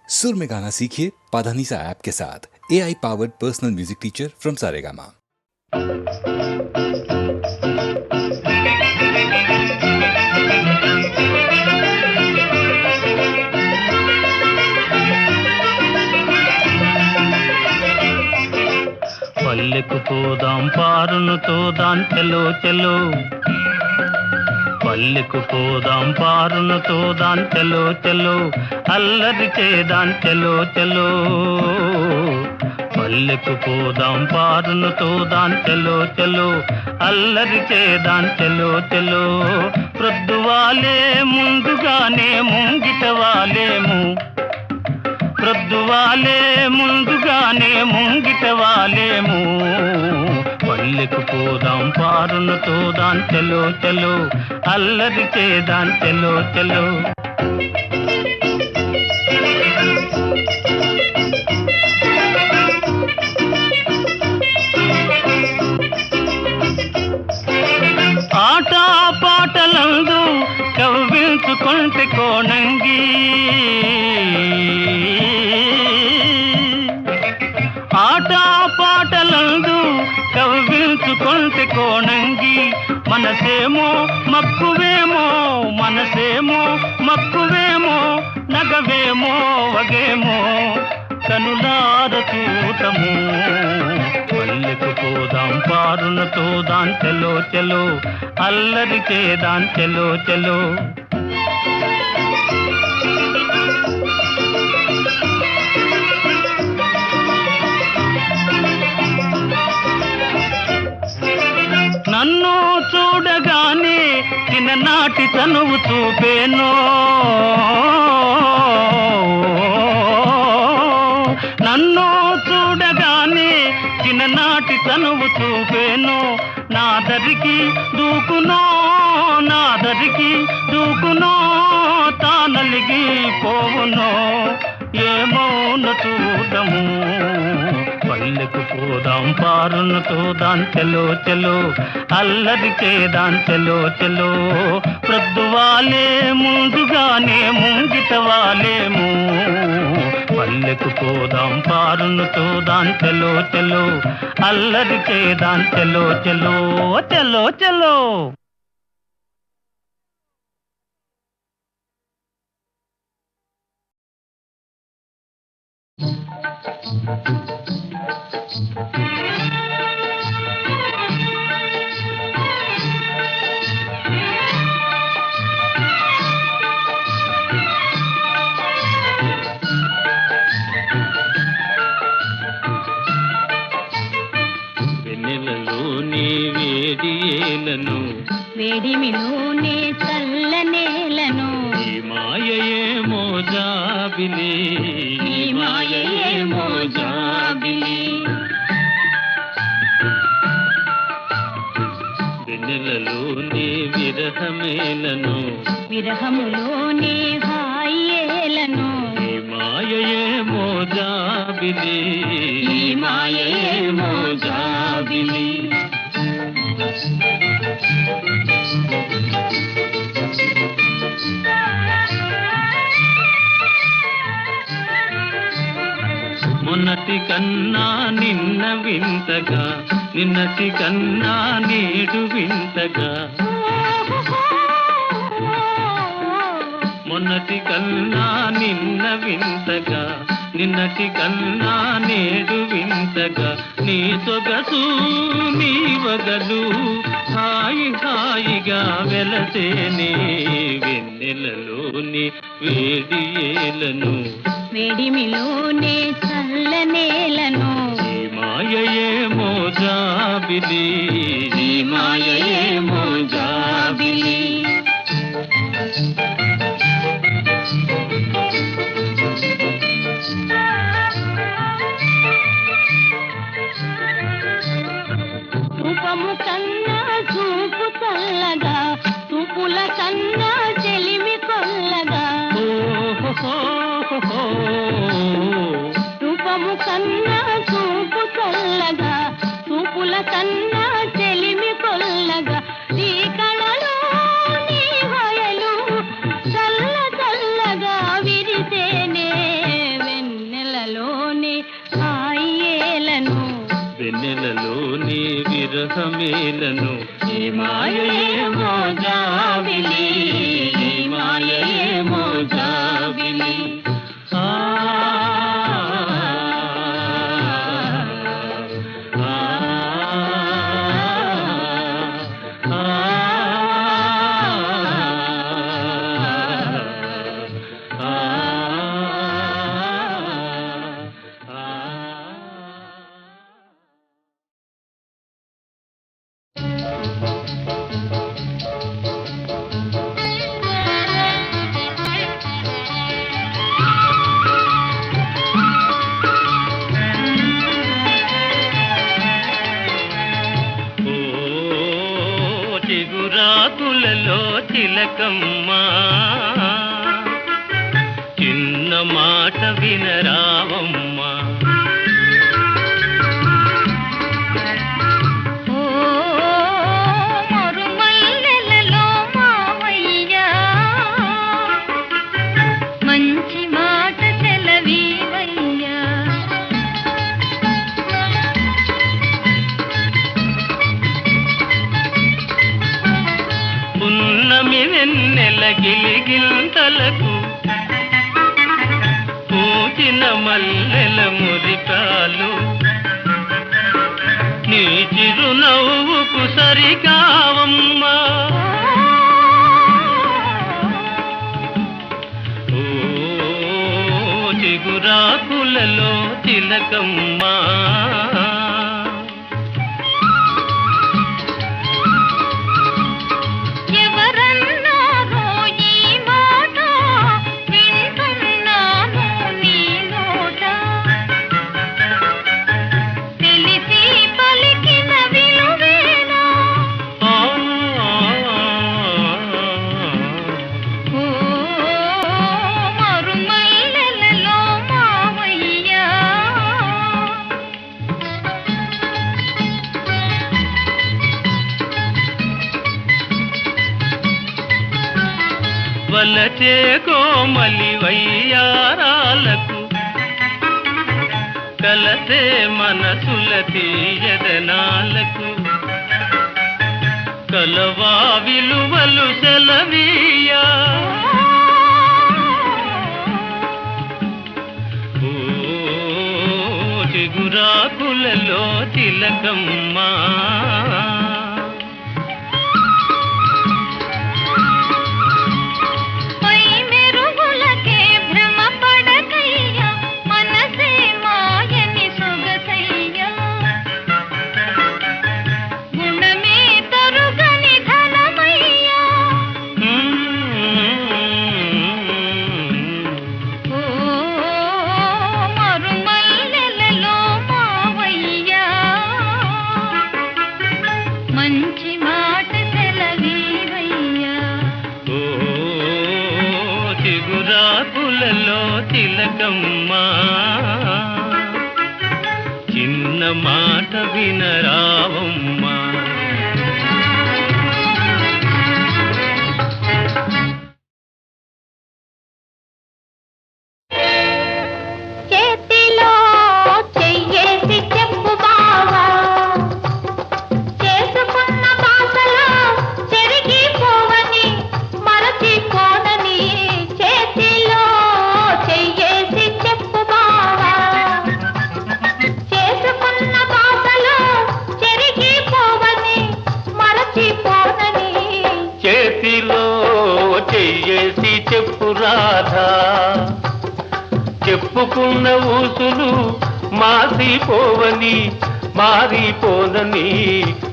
सुर में गाना सीखिए पाधानीसा ऐप के साथ। AI powered personal music teacher from Saregama. పల్లెకు పోదాం పారును తోదాం చలో చలో, పల్లెకు పోదాం పారును తోదాం చలో చలో, అల్లరి చేదాం చలో చలో. పల్లెకు పోదాం పారును తోదాం చలో చలో, అల్లరి చేదాం చలో చలో. ప్రొద్దువాలే ముందుగానే ముంగిట వాలేము, ప్రొద్దువాలే ముందుగానే ముంగిట వాలేము. పల్లెకు పోదాం పారును తోదాం చలో చలో, అల్లరి చేదాం చలో చలో. ఆట పాటలందు కవ్వించుకుంటే కోణంగి, ఆట పాటలందు కవ్వించుకుంటే కోణంగి. మనసేమో మక్కువేమో, మనసేమో మక్కువేమో, నగవేమో వగేమో కనులార చూతము. పల్లెకు పోదాం పారును తోదాం చలో చలో, అల్లరి చేదాం చలో చలో. నన్ను చూడగానే చిన్ననాటి తనువు చూపేనో, నన్ను చూడగానే చిన్ననాటి తనువు చూపేనో. నాదరికి దూకునో, నాదరికి దూకునో, తానలిగి పోవునో ఏమౌన చూడము. పల్లెకు పోదాం పారును తోదాం చలో చలో, అల్లరి చేదాం చలో చలో. ప్రొద్దువాలే ముందుగానే ముంగిట వాలేము. పల్లెకు పోదాం పారును తోదాం చలో చలో, అల్లరి చేదాం చలో చలో చలో చలో. వెన్నెలలోని వేడియేలను, వేడిమిలోనే చల్లనేలను, ఈ మాయయేమో జాబిలి, ఈ మాయయేమో జాబిలి. వెన్నెలలోని విరహమేలను, విరహములోనే హాయేలను, ఈ మాయయేమో జాబిలి, ఈ మాయయేమో జాబిలి. మొన్నటి కన్నా నిన్న వింతగా, నిన్నటి కన్నా నేడు వింతగా. మొన్నటి కన్నా నిన్న వింతగా, నిన్నటి కన్నా నేడు వింతగా. నీ సొగసు నీ వగలు హాయి హాయిగా వెలసేనే. వెన్నెలలోని వేడియేలను, వేడిమిలోనే చల్లనేలను, ఈ మాయయేమో జాబిలి, ఈ మాయయేమో జాబిలి. రూపము కన్నా చూపు చల్లగా, చూపుల కన్నా చెలిమి కొల్లగా. రూపము కన్నా చూపు చల్లగా, చూపుల కన్నా చెలిమి కొల్లగా. నీ కళలో నీ హొయలు చల్ల చల్లగా విరిసేనే. సుఖమేలను ఈ మాయేమో జాబిలి, ఈ మాయేమో జాబిలి. ఆ చిగురాకులలో చిలకమ్మా, చిన్న మాట వినరావమ్మా. మంచి మాట సెలవీవయ్యా. పున్నమి వెన్నెల గిలిగింతలకు పూచిన మల్లెల మురికాలు నీ చిరునవ్వుకు సరికావమ్మా. ఓ చిగురాకులలో చిలకమ్మా, ఎవరన్నారో ఈ మాట వింటున్నాను నీ నోట, తెలిసి పలికిన విలువేనా. ఓ మరుమల్లెలలో మావయ్యా. వలచే కోమలి వయ్యారాలకు కలసే మనసుల తీయదనాలకు కలవా విలువలు సెలవీయా. ఓ చిగురాకులలో తిలకమ్మా, పై మెరుగులకే భ్రమ పడకయ్యా, మనసే మాయని సొగసయ్యా. గుణమే తరుగని ధనమయ్యా. ఓ మరుమల్లెలలో మావయ్యా. మంచి మాట సెలవీవయ్యా. ఓ చిగురాకులలో తిలకమ్మా, చిన్న మాట వినరావమ్మా. చేతిలో చెయ్యేసి చెప్పు బావా, చేసుకున్న బాసలో చెరిగిపోవని మరచిపోనని. చేతిలో చెయ్యేసి చెప్పు బావా, చేసుకున్న బాసలో చెరిగిపోవని మరచిపోనని. చేతిలో చెయ్యేసి చెప్పు రాధా, చెప్పుకున్న ఊసులు మాసిపోవని మారిపోనని.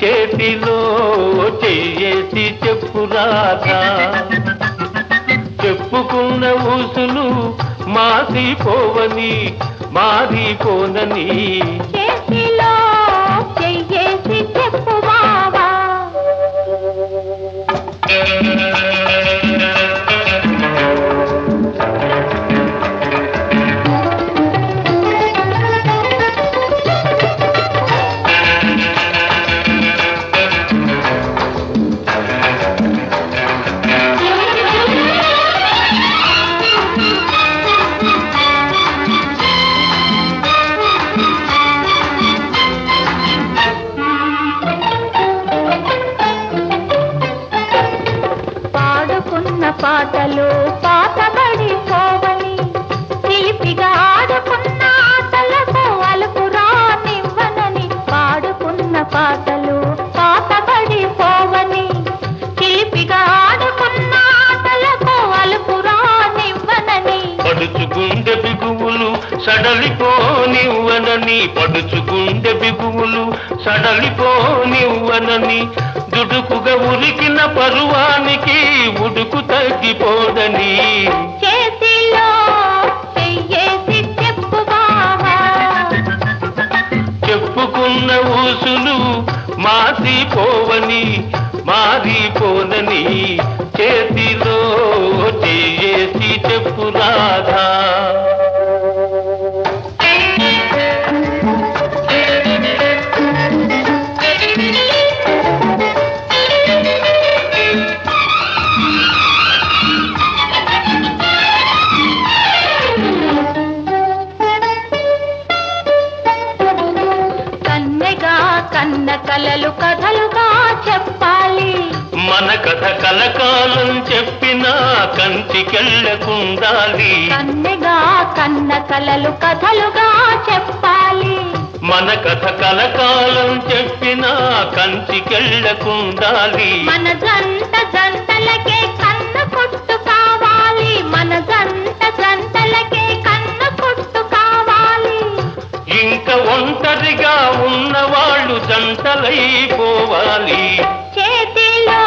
చేతిలో చెయ్యేసి చెప్పు రాధా, చెప్పుకున్న ఊసులు మాసిపోవని మారిపోనని. చేతిలో చెయ్యేసి చెప్పు బావా. బిగువులు సడలిపోనివ్వనని, పడుచుకుండే బిగువులు సడలిపోనివ్వనని, దుడుకుగా ఉరికిన పరువానికి ఉడుకు తగ్గిపోదని. చేతిలో చెయ్యేసి చెప్పు బావా, చెప్పుకున్న ఊసులు మారిపోనని, చేతిలో చెయ్యేసి చెప్పు రాధా. కన్న కలలు కథలుగా చెప్పాలి, మన కథ కలకాలం చెప్పినా కంచికెళ్ళకుండాలి. కన్నెగా కన్న కలలు కథలుగా చెప్పాలి, మన కథ కలకాలం చెప్పినా కంచికెళ్ళకుండాలి. మన జంట జంటలకే కన్న కొట్టు కావాలి, మన జంట జంటలకే కన్న కొట్టు కావాలి. ఇంకా ఒంటరిగా ఉన్నవాళ్ళు జంటలైపోవాలి. చేతిలో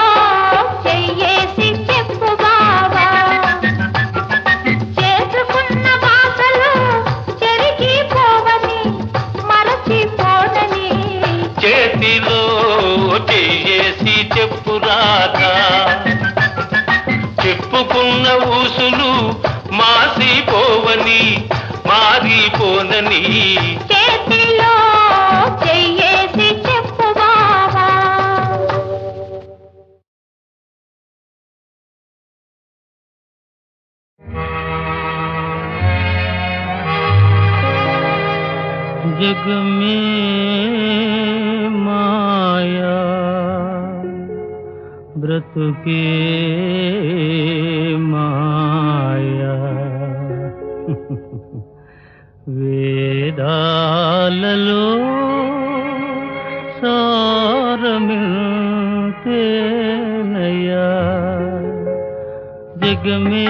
చెయ్యేసి చెప్పు బావా, చేసుకున్న బాసలు చెరిగిపోవని, మరచిపోనని. చేతిలో చెయ్యేసి చెప్పు రాధా. చెప్పుకున్న ఊసులు మారిపోనని, చేతిలో చెయ్యేసి చెప్పు బావా. जग में माया व्रत के माया వేదాలలో సారమిల్తేనయ్యా. జగ మే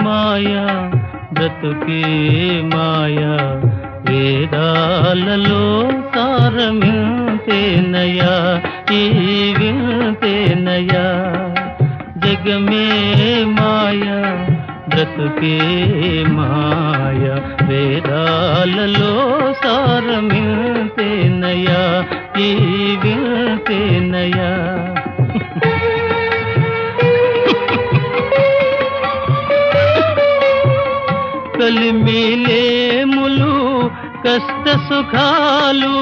మాయా బ్రతుకే మాయా, వేదాలలో సారమిల్తేనయ్యా, ఈ విల్తేనయ్యా. జగ మే మాయా బ్రతుకే మాయ, వేదాలలో సారమిల్తేనయ్యా, ఈ విల్తేనయ్యా. కలిమిలేములు కష్ట సుఖాలు,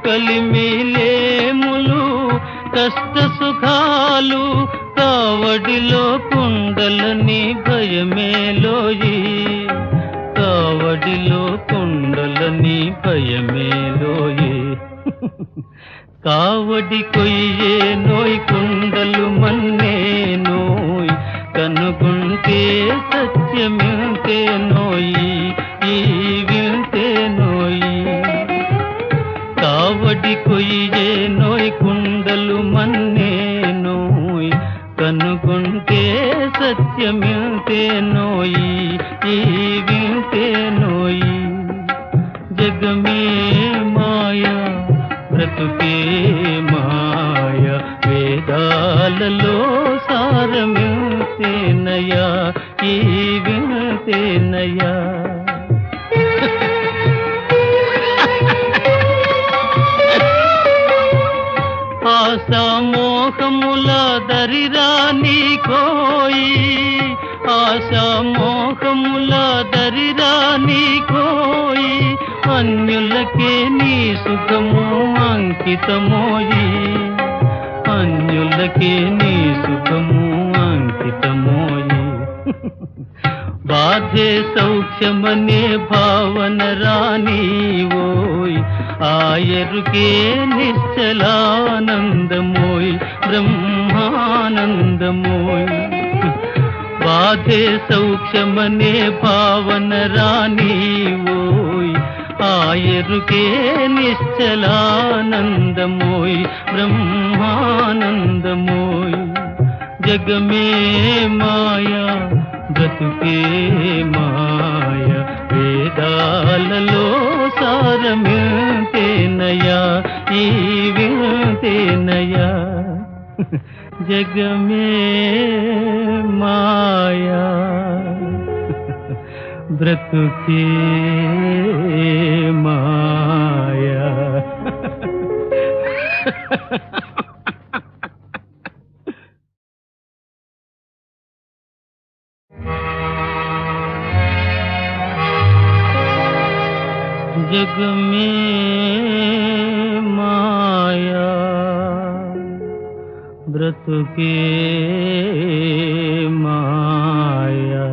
కలిమిలేములు కష్ట సుఖాలు, కావడిలో కుండలని భయమేలోయి, కావడిలో కుండలని భయమేలోయి. కావడి కొయ్యే నోయ్ కుండలు మన్నే నోయ్, కనుగుంటే సత్యమిల్తే నోయి, ఈ విల్తే నోయి. కావడి కొయ్యే నోయ్ కుండలు మన్నే నోయ్, కనుగుంటే సత్యమిల్తే నోయి, ఈ విల్తే నోయి. జగ మే మాయా బ్రతుకే మాయ, వేదాలలో సారమిల్తేనయ్యా, ఈ విల్తేనయ్యా. ఆశా మోహముల దరిరాని కోయి, ఆశా మోహముల దరిరాని కోయి, అన్యులకే నీ సుఖము అంకితమోయి, అన్యులకే నీ సుఖము అంకితమోయి. బాధే సౌఖ్యమనే భావన రాని ఓయ్, ఆయరుకే నిశ్చలానందమోయ్, బ్రహ్మానందమోయ్. బాధే సౌఖ్యమనే భావన రాని ఓయ్, ఆయరుకే నిశ్చలానందమోయ్, బ్రహ్మానందమోయ్. జగ మే మాయా బ్రతుకే మాయ వేదాలలో సారమింతేనయా ఈ వింతేనయా జగమే మాయా బ్రతుకే మాయా जग में माया व्रत के माया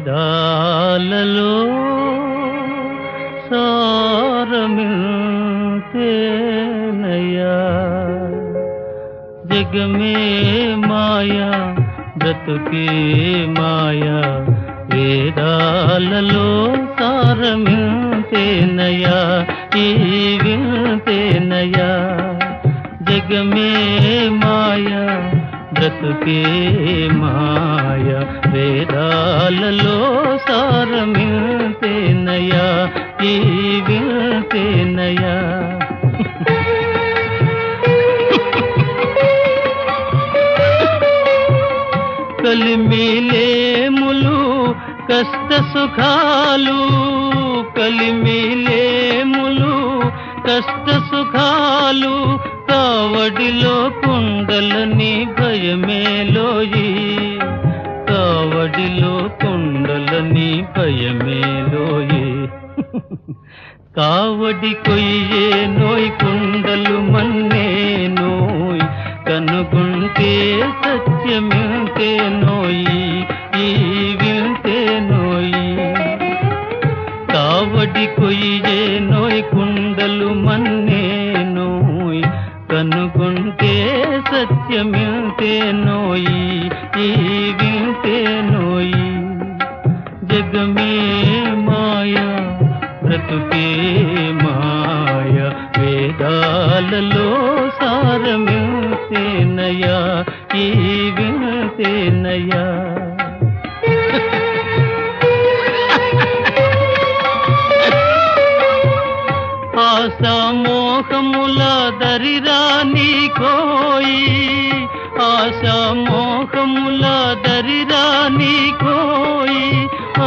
వేదాలలో సారమింతేనయా జగ మే మాయా బ్రతుకే మాయా వేదాలలో సారమింతేనయా ఈ వింతేనయా జగ మే మాయా బ్రతుకే మాయా వేదాలలో సారమింతేనయా ఈ వింతేనయా కలిమిలేములు కష్ట సుఖాలు కలిమిలేములు కష్ట సుఖాలు కావడిలో కుండలని భయమేలోయి కావడిలో కుండలని భయమేలోయి కావడి కొయ్యే నోయ్ కుండలు మన్నే నోయ్ కనుగుంటే సత్యమింతే నోయి ఈ వింతే నోయి కావడి కొయ్యే నోయ్ కుండలు మన్నే నోయ్ కనుగుంటే సత్యమింతే నోయి ఈ వింతే నోయి జగ మే మాయా బ్రతుకే మాయా వేదాలలో సారమింతేనయా ఈ వింతేనయా ఆశామోహముల దరిరాని కోయి ఆశామోహముల దరిరాని కోయి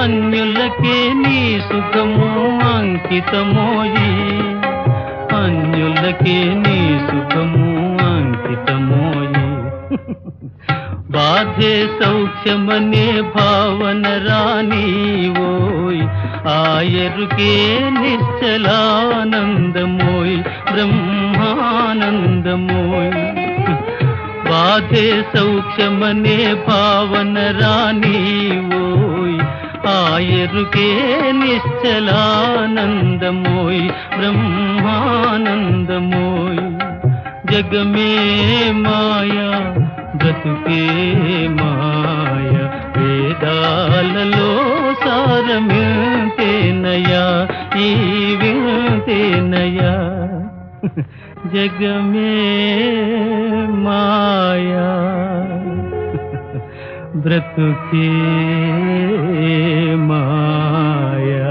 అన్యులకే నీ సుఖము అంకితమోయి అన్యులకే నీ సుఖము అంకితమోయి బాధే సౌఖ్యమనే భావన రాని ఓయ్ ఆయరుకే నిశ్చలానందమోయ్ బ్రహ్మానందమోయ్ బాధే సౌఖ్యమనే భావన రాని ఓయ్ ఆయరుకే నిశ్చలానందమోయ్ బ్రహ్మానందమోయ్ జగ మే మాయా బ్రతుకే మాయా వేదాలలో సారమింతేనయా ఈ వింతేనయా జగ మే మాయా బ్రతుకే మాయా